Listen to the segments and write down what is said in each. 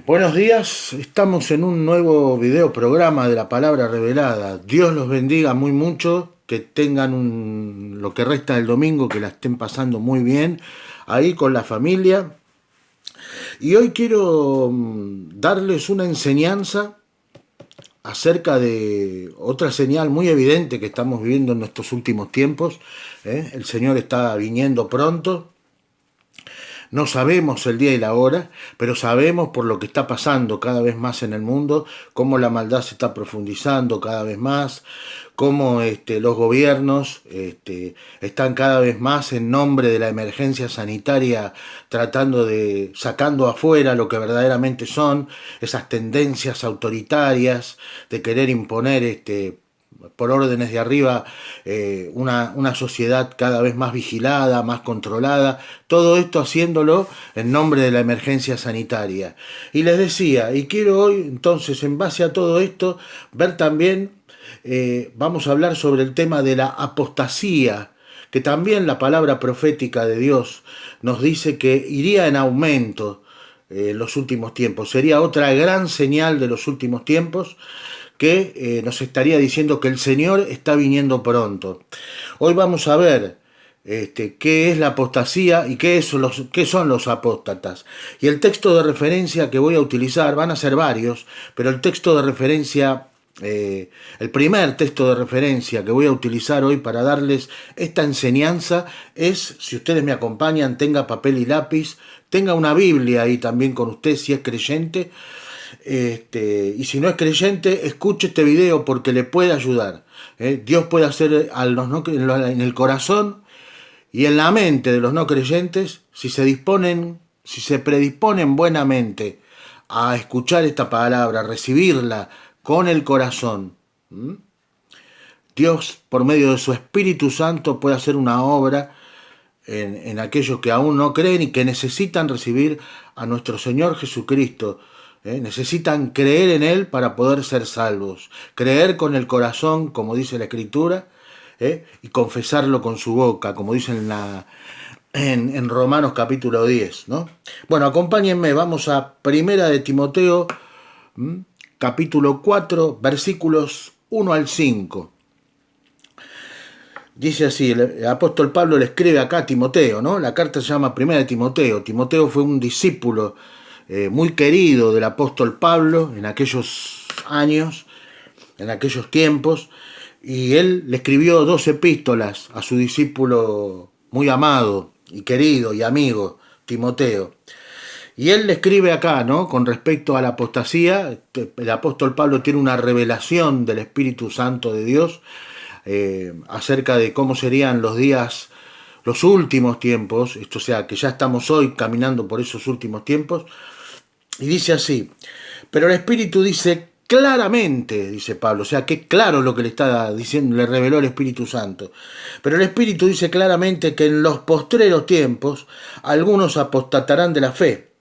Buenos días, estamos en un nuevo video programa de la palabra revelada. Dios los bendiga muy mucho, que tengan lo que resta del domingo, que la estén pasando muy bien ahí con la familia. Y hoy quiero darles una enseñanza acerca de otra señal muy evidente que estamos viviendo en nuestros últimos tiempos. El Señor está viniendo pronto. No sabemos el día y la hora, pero sabemos por lo que está pasando cada vez más en el mundo, cómo la maldad se está profundizando cada vez más, cómo los gobiernos están cada vez más en nombre de la emergencia sanitaria tratando de sacando afuera lo que verdaderamente son esas tendencias autoritarias de querer imponer por órdenes de arriba, una sociedad cada vez más vigilada, más controlada, todo esto haciéndolo en nombre de la emergencia sanitaria. Y les decía, y quiero hoy entonces, en base a todo esto, ver también, vamos a hablar sobre el tema de la apostasía, que también la palabra profética de Dios nos dice que iría en aumento en los últimos tiempos. Sería otra gran señal de los últimos tiempos que nos estaría diciendo que el Señor está viniendo pronto. Hoy vamos a ver qué es la apostasía y qué son los apóstatas. Y el texto de referencia que voy a utilizar, van a ser varios, pero el texto de referencia, el primer texto de referencia que voy a utilizar hoy para darles esta enseñanza es, si ustedes me acompañan, tenga papel y lápiz, tenga una Biblia ahí también con usted si es creyente. Y si no es creyente, escuche este video porque le puede ayudar. Dios puede hacer en el corazón y en la mente de los no creyentes, si se predisponen buenamente a escuchar esta palabra, a recibirla con el corazón. Dios, por medio de su Espíritu Santo, puede hacer una obra en aquellos que aún no creen y que necesitan recibir a nuestro Señor Jesucristo. Necesitan creer en Él para poder ser salvos. Creer con el corazón, como dice la Escritura, y confesarlo con su boca, como dice en Romanos capítulo 10, ¿no? Bueno, acompáñenme, vamos a Primera de Timoteo, capítulo 4, versículos 1 al 5. Dice así, el apóstol Pablo le escribe acá a Timoteo, ¿no? La carta se llama Primera de Timoteo. Timoteo fue un discípulo muy querido del apóstol Pablo en aquellos años, en aquellos tiempos, y él le escribió 2 epístolas a su discípulo muy amado y querido y amigo, Timoteo. Y él le escribe acá, ¿no? Con respecto a la apostasía, el apóstol Pablo tiene una revelación del Espíritu Santo de Dios acerca de cómo serían los días, los últimos tiempos, esto, o sea, que ya estamos hoy caminando por esos últimos tiempos, y dice así, pero el Espíritu dice claramente, dice Pablo, o sea, que claro lo que le está diciendo, le reveló el Espíritu Santo, pero el Espíritu dice claramente que en los postreros tiempos algunos apostatarán de la fe,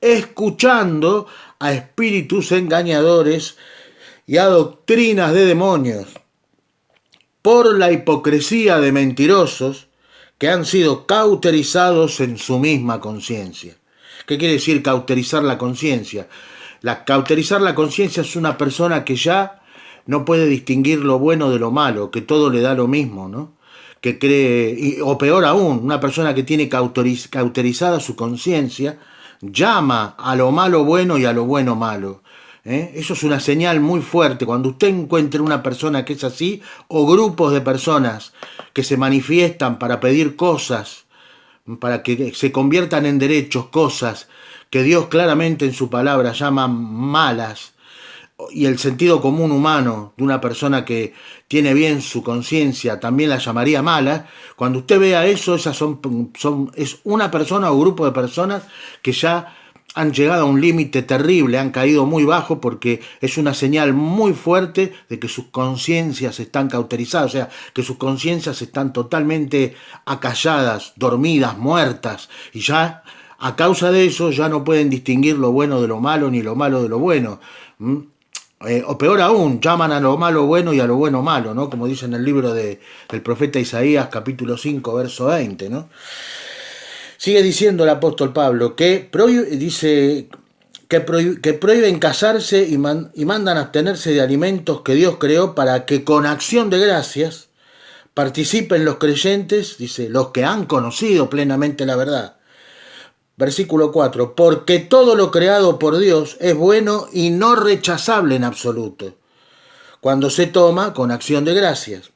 escuchando a espíritus engañadores y a doctrinas de demonios, por la hipocresía de mentirosos que han sido cauterizados en su misma conciencia. ¿Qué quiere decir cauterizar la conciencia? Cauterizar la conciencia es una persona que ya no puede distinguir lo bueno de lo malo, que todo le da lo mismo, ¿no? Que cree, o peor aún, una persona que tiene cauterizada su conciencia, llama a lo malo bueno y a lo bueno malo. Eso es una señal muy fuerte. Cuando usted encuentre una persona que es así, o grupos de personas que se manifiestan para pedir cosas, para que se conviertan en derechos, cosas que Dios claramente en su palabra llama malas, y el sentido común humano de una persona que tiene bien su conciencia también la llamaría mala. Cuando usted vea eso, es una persona o grupo de personas que ya han llegado a un límite terrible, han caído muy bajo, porque es una señal muy fuerte de que sus conciencias están cauterizadas, o sea, que sus conciencias están totalmente acalladas, dormidas, muertas, y ya a causa de eso ya no pueden distinguir lo bueno de lo malo ni lo malo de lo bueno. O peor aún, llaman a lo malo bueno y a lo bueno malo, ¿no? Como dice en el libro del profeta Isaías, capítulo 5, verso 20, ¿no? Sigue diciendo el apóstol Pablo que dice que prohíben casarse y mandan abstenerse de alimentos que Dios creó para que con acción de gracias participen los creyentes, dice, los que han conocido plenamente la verdad. Versículo 4, porque todo lo creado por Dios es bueno y no rechazable en absoluto, cuando se toma con acción de gracias,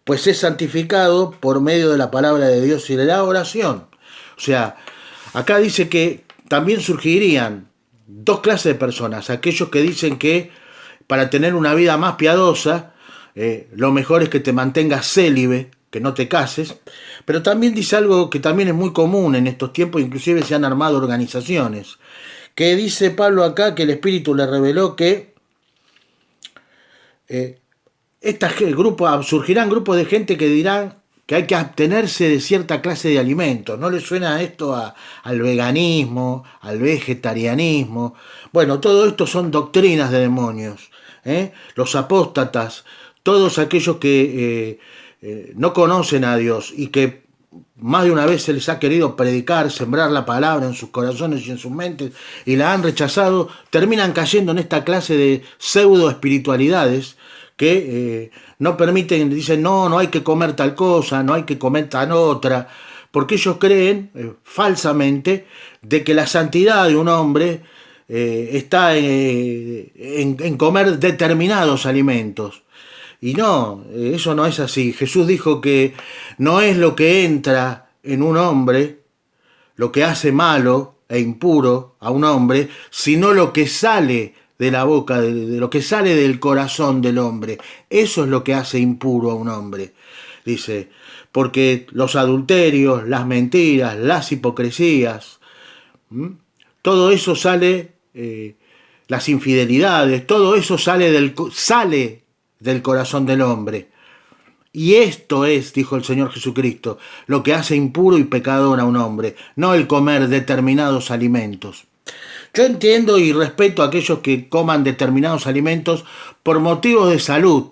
pues es santificado por medio de la palabra de Dios y de la oración. O sea, acá dice que también surgirían dos clases de personas, aquellos que dicen que para tener una vida más piadosa, lo mejor es que te mantengas célibe, que no te cases, pero también dice algo que también es muy común en estos tiempos, inclusive se han armado organizaciones, que dice Pablo acá que el Espíritu le reveló que surgirán grupos de gente que dirán que hay que abstenerse de cierta clase de alimentos. ¿No le suena esto al veganismo, al vegetarianismo? Bueno, todo esto son doctrinas de demonios. Los apóstatas, todos aquellos que no conocen a Dios y que más de una vez se les ha querido predicar, sembrar la palabra en sus corazones y en sus mentes y la han rechazado, terminan cayendo en esta clase de pseudo espiritualidades que no permiten, dicen, no hay que comer tal cosa, no hay que comer tal otra, porque ellos creen falsamente de que la santidad de un hombre está en comer determinados alimentos. Y no, eso no es así. Jesús dijo que no es lo que entra en un hombre, lo que hace malo e impuro a un hombre, sino lo que sale de la boca, de lo que sale del corazón del hombre. Eso es lo que hace impuro a un hombre. Dice, porque los adulterios, las mentiras, las hipocresías, todo eso sale, las infidelidades, todo eso sale del corazón del hombre. Y esto es, dijo el Señor Jesucristo, lo que hace impuro y pecador a un hombre, no el comer determinados alimentos. Yo entiendo y respeto a aquellos que coman determinados alimentos por motivos de salud.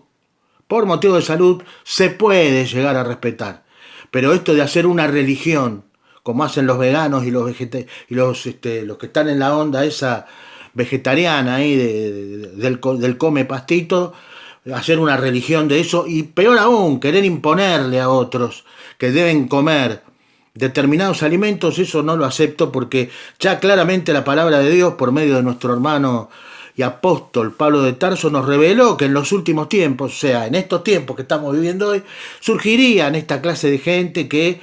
Por motivos de salud se puede llegar a respetar. Pero esto de hacer una religión, como hacen los veganos y los que están en la onda esa vegetariana ahí del come pastito, hacer una religión de eso y peor aún, querer imponerle a otros que deben comer determinados alimentos, eso no lo acepto porque ya claramente la palabra de Dios por medio de nuestro hermano y apóstol Pablo de Tarso nos reveló que en los últimos tiempos, o sea, en estos tiempos que estamos viviendo hoy, surgirían esta clase de gente que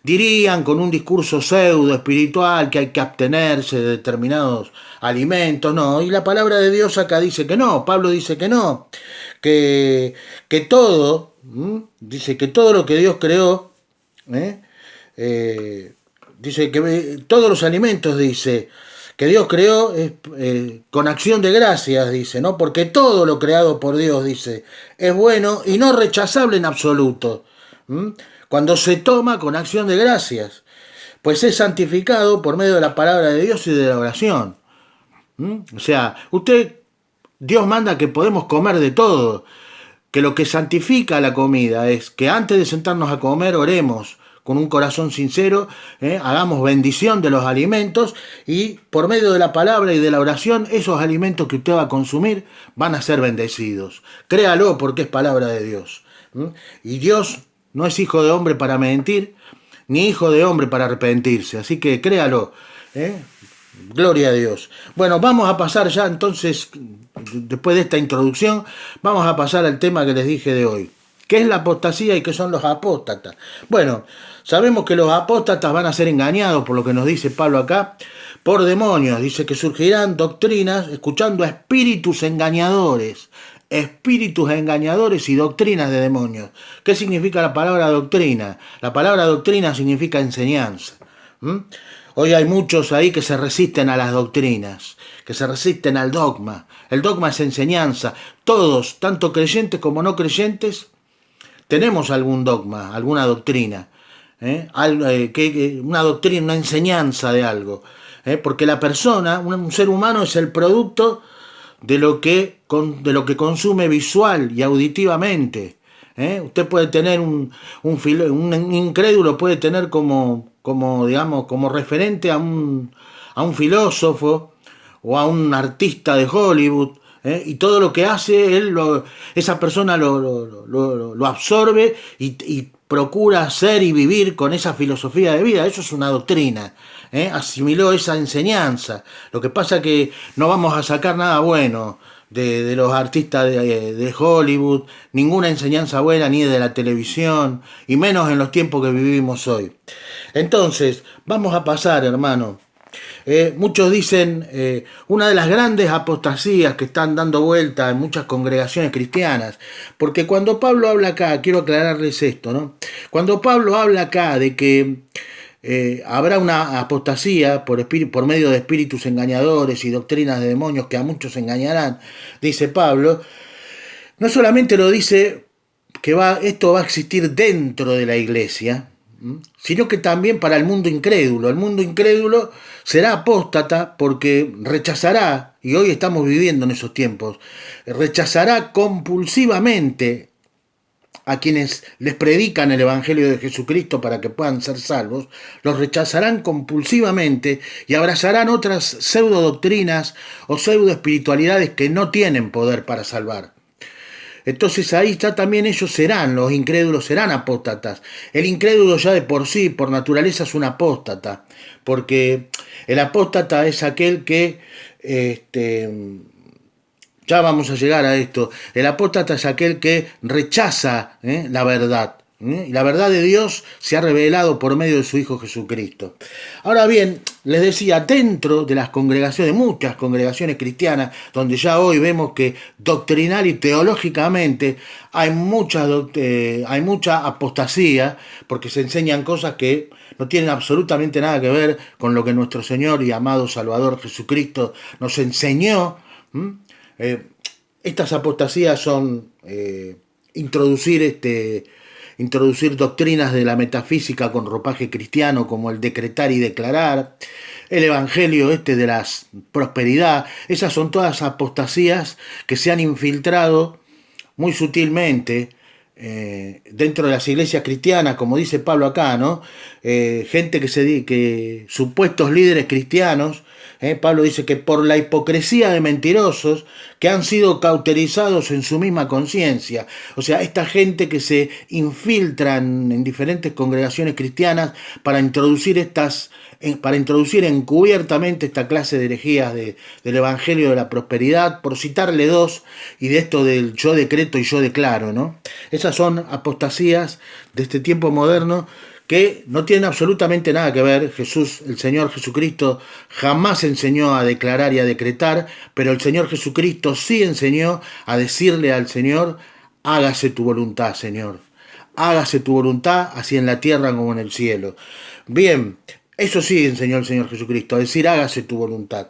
dirían con un discurso pseudo espiritual que hay que abstenerse de determinados alimentos, no, y la palabra de Dios acá dice que no, Pablo dice que no, que todo, dice que todo lo que Dios creó, dice que todos los alimentos, dice, que Dios creó con acción de gracias, dice, ¿no? Porque todo lo creado por Dios, dice, es bueno y no rechazable en absoluto. Cuando se toma con acción de gracias, pues es santificado por medio de la palabra de Dios y de la oración. O sea, Dios manda que podemos comer de todo, que lo que santifica la comida es que antes de sentarnos a comer oremos con un corazón sincero, hagamos bendición de los alimentos y por medio de la palabra y de la oración, esos alimentos que usted va a consumir van a ser bendecidos. Créalo porque es palabra de Dios. Y Dios no es hijo de hombre para mentir, ni hijo de hombre para arrepentirse. Así que créalo. Gloria a Dios. Bueno, vamos a pasar ya entonces, después de esta introducción, vamos a pasar al tema que les dije de hoy. ¿Qué es la apostasía y qué son los apóstatas? Bueno, sabemos que los apóstatas van a ser engañados, por lo que nos dice Pablo acá, por demonios. Dice que surgirán doctrinas escuchando a espíritus engañadores y doctrinas de demonios. ¿Qué significa la palabra doctrina? La palabra doctrina significa enseñanza. Hoy hay muchos ahí que se resisten a las doctrinas, que se resisten al dogma. El dogma es enseñanza. Todos, tanto creyentes como no creyentes, tenemos algún dogma, alguna doctrina, una doctrina, una enseñanza de algo, porque la persona, un ser humano es el producto de lo que consume visual y auditivamente. Usted puede tener un incrédulo, puede tener como referente a a un filósofo o a un artista de Hollywood, y todo lo que hace, esa persona lo absorbe y procura hacer y vivir con esa filosofía de vida. Eso es una doctrina. Asimiló esa enseñanza. Lo que pasa es que no vamos a sacar nada bueno de los artistas de Hollywood, ninguna enseñanza buena ni de la televisión, y menos en los tiempos que vivimos hoy. Entonces, vamos a pasar, hermano. Muchos dicen, una de las grandes apostasías que están dando vuelta en muchas congregaciones cristianas, porque cuando Pablo habla acá, quiero aclararles esto, ¿no? Cuando Pablo habla acá de que habrá una apostasía por medio de espíritus engañadores y doctrinas de demonios que a muchos engañarán, dice Pablo, no solamente lo dice que esto va a existir dentro de la iglesia, sino que también para el mundo incrédulo. El mundo incrédulo será apóstata porque rechazará, y hoy estamos viviendo en esos tiempos, rechazará compulsivamente a quienes les predican el Evangelio de Jesucristo para que puedan ser salvos, los rechazarán compulsivamente y abrazarán otras pseudo doctrinas o pseudo espiritualidades que no tienen poder para salvar. Entonces ahí está también los incrédulos serán apóstatas. El incrédulo ya de por sí, por naturaleza, es un apóstata, porque el apóstata es aquel que, ya vamos a llegar a esto, el apóstata es aquel que rechaza la verdad. Y la verdad de Dios se ha revelado por medio de su Hijo Jesucristo. Ahora bien, les decía, dentro de las congregaciones, muchas congregaciones cristianas, donde ya hoy vemos que doctrinal y teológicamente hay mucha apostasía, porque se enseñan cosas que no tienen absolutamente nada que ver con lo que nuestro Señor y amado Salvador Jesucristo nos enseñó. Estas apostasías son introducir doctrinas de la metafísica con ropaje cristiano, como el decretar y declarar, el evangelio de la prosperidad. Esas son todas apostasías que se han infiltrado muy sutilmente dentro de las iglesias cristianas, como dice Pablo acá, ¿no? Gente que supuestos líderes cristianos, Pablo dice que por la hipocresía de mentirosos que han sido cauterizados en su misma conciencia. O sea, esta gente que se infiltran en diferentes congregaciones cristianas para introducir encubiertamente esta clase de herejías del Evangelio de la Prosperidad, por citarle dos, y de esto del yo decreto y yo declaro, ¿no? Esas son apostasías de este tiempo moderno que no tienen absolutamente nada que ver. El Señor Jesucristo jamás enseñó a declarar y a decretar, pero el Señor Jesucristo sí enseñó a decirle al Señor, hágase tu voluntad, Señor. Hágase tu voluntad, así en la tierra como en el cielo. Bien, eso sí enseñó el Señor Jesucristo, a decir, hágase tu voluntad.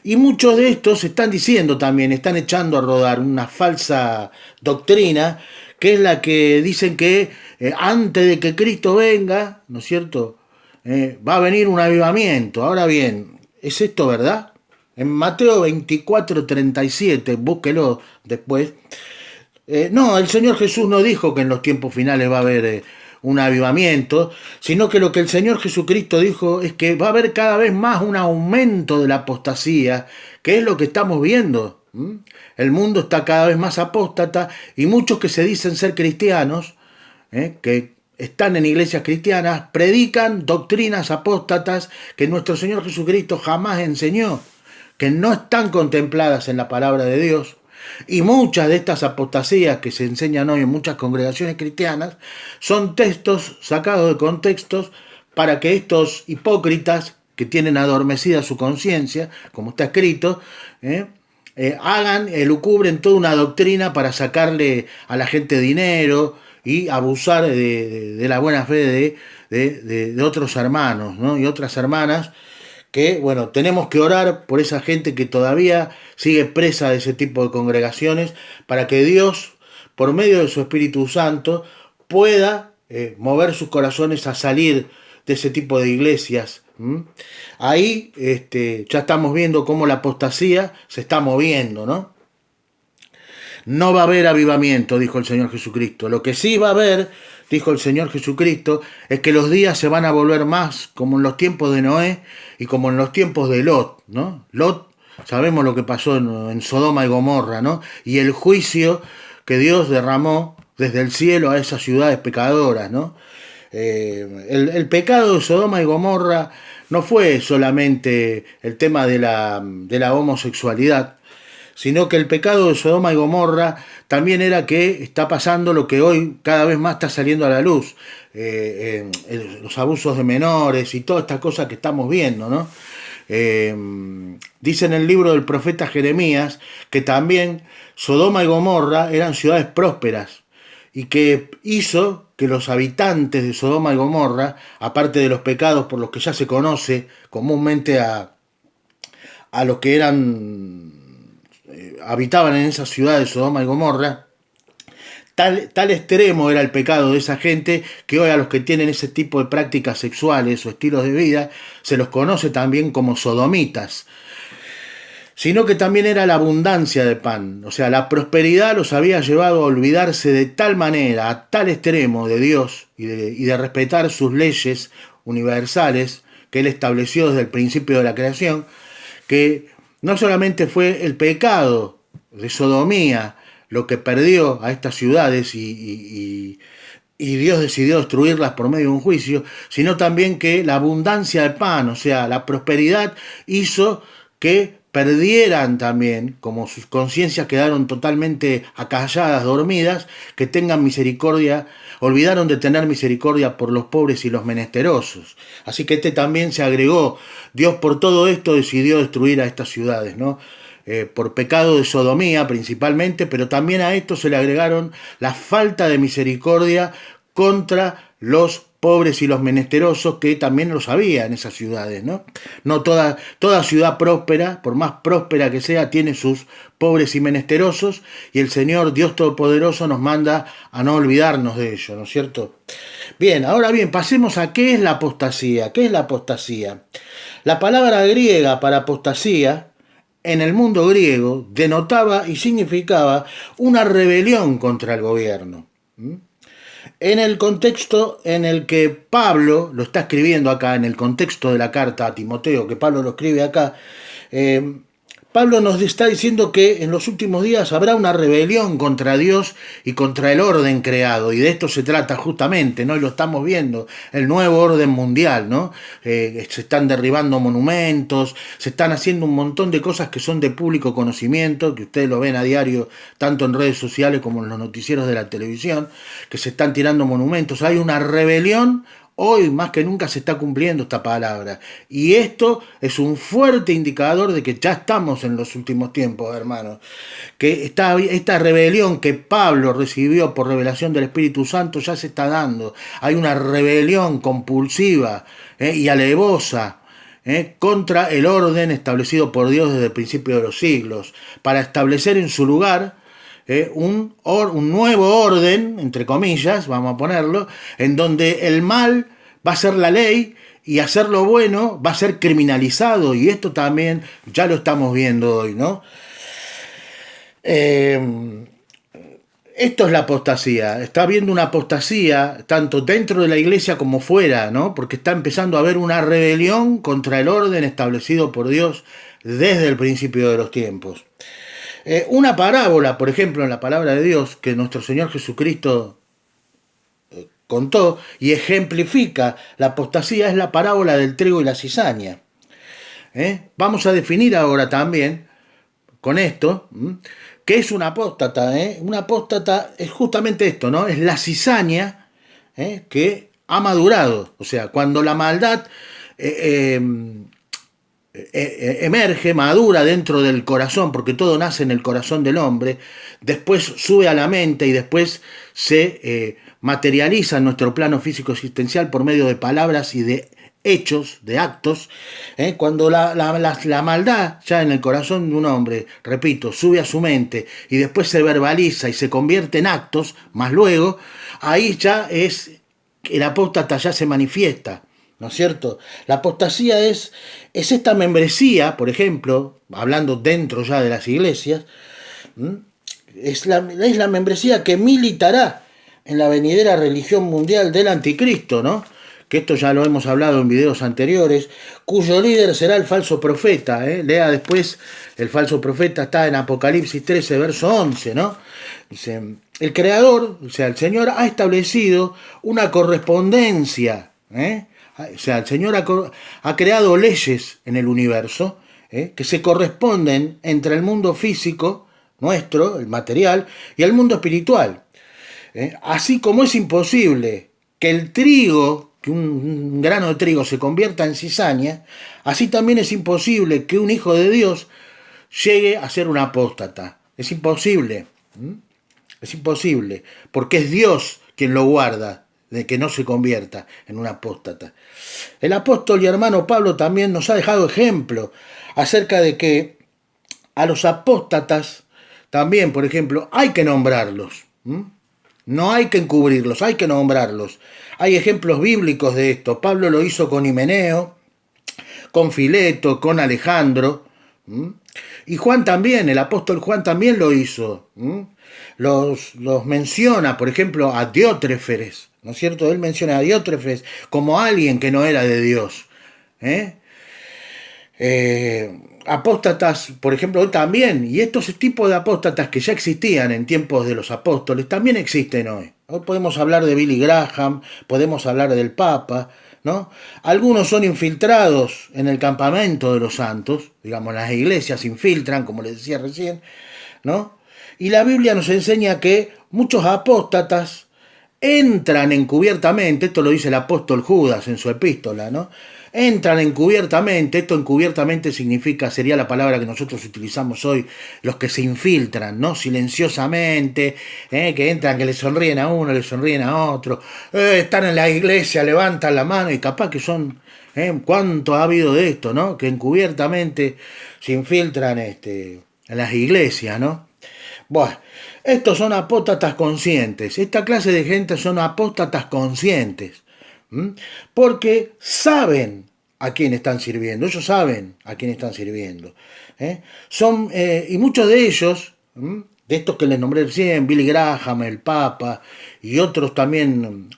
Y muchos de estos están diciendo también, están echando a rodar una falsa doctrina, que es la que dicen que antes de que Cristo venga, ¿no es cierto?, va a venir un avivamiento. Ahora bien, ¿es esto verdad? En Mateo 24:37, búsquelo después. No, el Señor Jesús no dijo que en los tiempos finales va a haber un avivamiento, sino que lo que el Señor Jesucristo dijo es que va a haber cada vez más un aumento de la apostasía, que es lo que estamos viendo. El mundo está cada vez más apóstata y muchos que se dicen ser cristianos, que están en iglesias cristianas, predican doctrinas apóstatas que nuestro Señor Jesucristo jamás enseñó, que no están contempladas en la palabra de Dios. Y muchas de estas apostasías que se enseñan hoy en muchas congregaciones cristianas son textos sacados de contextos para que estos hipócritas que tienen adormecida su conciencia, como está escrito, elucubren toda una doctrina para sacarle a la gente dinero y abusar de la buena fe de otros hermanos, ¿no?, y otras hermanas, que, bueno, tenemos que orar por esa gente que todavía sigue presa de ese tipo de congregaciones, para que Dios, por medio de su Espíritu Santo, pueda mover sus corazones a salir de ese tipo de iglesias. Ahí ya estamos viendo cómo la apostasía se está moviendo, ¿no? No va a haber avivamiento, dijo el Señor Jesucristo. Lo que sí va a haber, dijo el Señor Jesucristo, es que los días se van a volver más como en los tiempos de Noé y como en los tiempos de Lot, ¿no? Lot, sabemos lo que pasó en Sodoma y Gomorra, ¿no? Y el juicio que Dios derramó desde el cielo a esas ciudades pecadoras, ¿no? El pecado de Sodoma y Gomorra no fue solamente el tema de la homosexualidad, sino que el pecado de Sodoma y Gomorra también era que está pasando lo que hoy cada vez más está saliendo a la luz, los abusos de menores y todas estas cosas que estamos viendo, ¿no? Dice en el libro del profeta Jeremías que también Sodoma y Gomorra eran ciudades prósperas y que hizo que los habitantes de Sodoma y Gomorra, aparte de los pecados por los que ya se conoce comúnmente a los que habitaban en esas ciudades de Sodoma y Gomorra, tal extremo era el pecado de esa gente que hoy a los que tienen ese tipo de prácticas sexuales o estilos de vida se los conoce también como sodomitas, sino que también era la abundancia de pan. O sea, la prosperidad los había llevado a olvidarse de tal manera, a tal extremo de Dios y de respetar sus leyes universales que Él estableció desde el principio de la creación, que no solamente fue el pecado de sodomía lo que perdió a estas ciudades y Dios decidió destruirlas por medio de un juicio, sino también que la abundancia de pan, o sea, la prosperidad hizo que perdieran también, como sus conciencias quedaron totalmente acalladas, dormidas, que tengan misericordia, olvidaron de tener misericordia por los pobres y los menesterosos. Así que también se agregó. Dios por todo esto decidió destruir a estas ciudades, ¿no? Por pecado de sodomía principalmente, pero también a esto se le agregaron la falta de misericordia contra los pobres y los menesterosos, que también los había en esas ciudades, ¿no? No toda ciudad próspera, por más próspera que sea, tiene sus pobres y menesterosos, y el Señor Dios Todopoderoso nos manda a no olvidarnos de ello, ¿no es cierto? Bien, ahora bien, pasemos a qué es la apostasía. ¿Qué es la apostasía? La palabra griega para apostasía en el mundo griego denotaba y significaba una rebelión contra el gobierno. En el contexto en el que Pablo lo está escribiendo acá, en el contexto de la carta a Timoteo, que Pablo lo escribe acá, Pablo nos está diciendo que en los últimos días habrá una rebelión contra Dios y contra el orden creado, y de esto se trata justamente, ¿no? Y lo estamos viendo, el nuevo orden mundial, ¿no? Se están derribando monumentos, se están haciendo un montón de cosas que son de público conocimiento, que ustedes lo ven a diario, tanto en redes sociales como en los noticieros de la televisión, que se están tirando monumentos. Hay una rebelión. Hoy más que nunca se está cumpliendo esta palabra. Y esto es un fuerte indicador de que ya estamos en los últimos tiempos, hermanos. Que esta rebelión que Pablo recibió por revelación del Espíritu Santo ya se está dando. Hay una rebelión compulsiva y alevosa contra el orden establecido por Dios desde el principio de los siglos, para establecer en su lugar un nuevo orden, entre comillas, vamos a ponerlo, en donde el mal va a ser la ley y hacer lo bueno va a ser criminalizado, y esto también ya lo estamos viendo hoy, ¿no? Esto es la apostasía. Está habiendo una apostasía tanto dentro de la iglesia como fuera, ¿no? Porque está empezando a haber una rebelión contra el orden establecido por Dios desde el principio de los tiempos. Una parábola, por ejemplo, en la palabra de Dios, que nuestro Señor Jesucristo contó y ejemplifica la apostasía, es la parábola del trigo y la cizaña. Vamos a definir ahora también con esto qué es un apóstata. Un apóstata es justamente esto, ¿no? Es la cizaña que ha madurado. O sea, cuando la maldad emerge, madura dentro del corazón, porque todo nace en el corazón del hombre, después sube a la mente y después se materializa en nuestro plano físico existencial por medio de palabras y de hechos, de actos. Cuando la maldad ya en el corazón de un hombre, repito, sube a su mente y después se verbaliza y se convierte en actos, más luego, ahí ya es, el apóstata ya se manifiesta, ¿no es cierto? La apostasía es esta membresía, por ejemplo, hablando dentro ya de las iglesias, Es la membresía que militará en la venidera religión mundial del anticristo, ¿no? Que esto ya lo hemos hablado en videos anteriores, cuyo líder será el falso profeta. Lea después, el falso profeta está en Apocalipsis 13, verso 11, ¿no? Dice, el Creador, o sea, el Señor ha establecido una correspondencia, o sea, el Señor ha creado leyes en el universo, que se corresponden entre el mundo físico, nuestro, el material, y el mundo espiritual. Así como es imposible que el trigo, que un grano de trigo se convierta en cizaña, así también es imposible que un hijo de Dios llegue a ser un apóstata. Es imposible. Es imposible, porque es Dios quien lo guarda de que no se convierta en un apóstata. El apóstol y hermano Pablo también nos ha dejado ejemplo acerca de que a los apóstatas también, por ejemplo, hay que nombrarlos. No hay que encubrirlos, hay que nombrarlos. Hay ejemplos bíblicos de esto. Pablo lo hizo con Himeneo, con Fileto, con Alejandro. Y Juan también, el apóstol Juan también lo hizo. Los menciona, por ejemplo, a Diótrefes, ¿no es cierto? Él menciona a Diótrefes como alguien que no era de Dios. Apóstatas, por ejemplo, hoy también, y estos tipos de apóstatas que ya existían en tiempos de los apóstoles, también existen hoy. Hoy podemos hablar de Billy Graham, podemos hablar del Papa, ¿no? Algunos son infiltrados en el campamento de los santos, digamos, las iglesias se infiltran, como les decía recién, ¿no? Y la Biblia nos enseña que muchos apóstatas entran encubiertamente, esto lo dice el apóstol Judas en su epístola, ¿no? Entran encubiertamente, esto encubiertamente sería la palabra que nosotros utilizamos hoy, los que se infiltran, ¿no? Silenciosamente, que entran, que le sonríen a uno, le sonríen a otro, están en la iglesia, levantan la mano y capaz que son, ¿cuánto ha habido de esto, ¿no? Que encubiertamente se infiltran en las iglesias, ¿no? Bueno, estos son apóstatas conscientes, esta clase de gente son apóstatas conscientes. Porque saben a quién están sirviendo, ellos saben a quién están sirviendo. Y muchos de ellos, de estos que les nombré recién, Billy Graham, el Papa y otros también,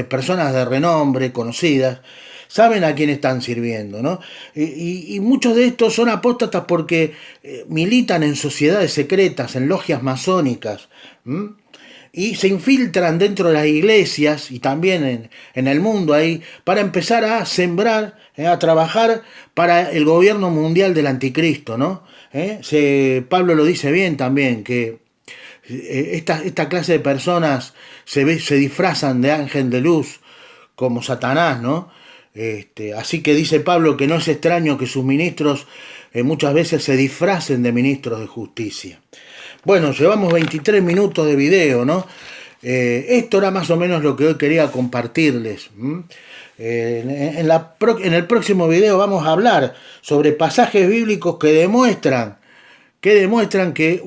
personas de renombre, conocidas, saben a quién están sirviendo, ¿no? Y muchos de estos son apóstatas porque militan en sociedades secretas, en logias masónicas, y se infiltran dentro de las iglesias y también en el mundo ahí para empezar a sembrar, a trabajar para el gobierno mundial del anticristo, ¿no? Pablo lo dice bien también, que esta clase de personas se disfrazan de ángel de luz como Satanás, ¿no? Así que dice Pablo que no es extraño que sus ministros muchas veces se disfracen de ministros de justicia. Bueno, llevamos 23 minutos de video, ¿no? Esto era más o menos lo que hoy quería compartirles. En el próximo video vamos a hablar sobre pasajes bíblicos que demuestran que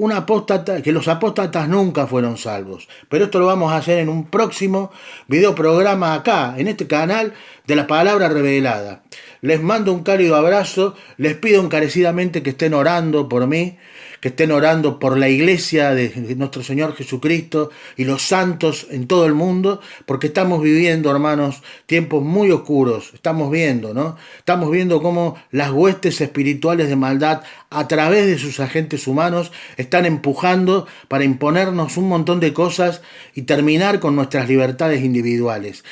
los apóstatas nunca fueron salvos. Pero esto lo vamos a hacer en un próximo video programa acá, en este canal de la Palabra Revelada. Les mando un cálido abrazo, les pido encarecidamente que estén orando por mí, que estén orando por la iglesia de nuestro Señor Jesucristo y los santos en todo el mundo, porque estamos viviendo, hermanos, tiempos muy oscuros. Estamos viendo, ¿no? Estamos viendo cómo las huestes espirituales de maldad, a través de sus agentes humanos, están empujando para imponernos un montón de cosas y terminar con nuestras libertades individuales.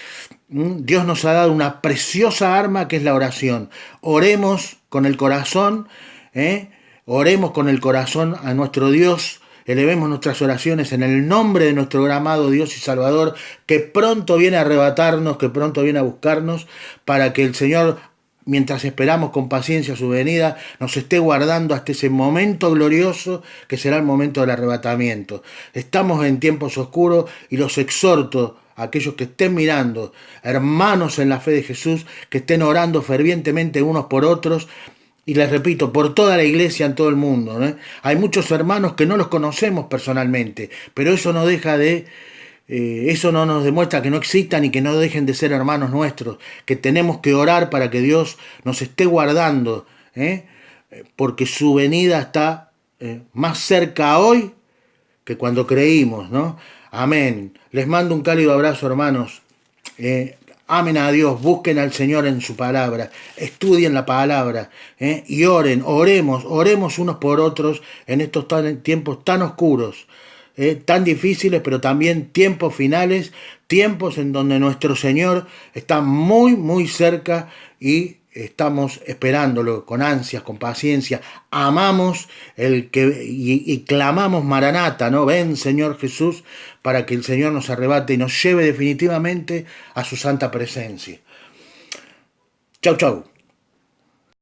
Dios nos ha dado una preciosa arma que es la oración. Oremos con el corazón, oremos con el corazón a nuestro Dios, elevemos nuestras oraciones en el nombre de nuestro gran amado Dios y Salvador, que pronto viene a arrebatarnos, que pronto viene a buscarnos, para que el Señor, mientras esperamos con paciencia su venida, nos esté guardando hasta ese momento glorioso que será el momento del arrebatamiento. Estamos en tiempos oscuros y los exhorto a aquellos que estén mirando, hermanos en la fe de Jesús, que estén orando fervientemente unos por otros. Y les repito, por toda la iglesia en todo el mundo, ¿no? Hay muchos hermanos que no los conocemos personalmente, pero eso no deja de... eso no nos demuestra que no existan y que no dejen de ser hermanos nuestros, que tenemos que orar para que Dios nos esté guardando, porque su venida está más cerca hoy que cuando creímos, ¿no? Amén. Les mando un cálido abrazo, hermanos. Amen a Dios, busquen al Señor en su palabra, estudien la palabra, y oremos unos por otros en estos tiempos tan oscuros, tan difíciles, pero también tiempos finales, tiempos en donde nuestro Señor está muy, muy cerca y estamos esperándolo con ansias, con paciencia. Amamos y clamamos Maranata, ¿no? Ven, Señor Jesús, para que el Señor nos arrebate y nos lleve definitivamente a su santa presencia. Chau, chau.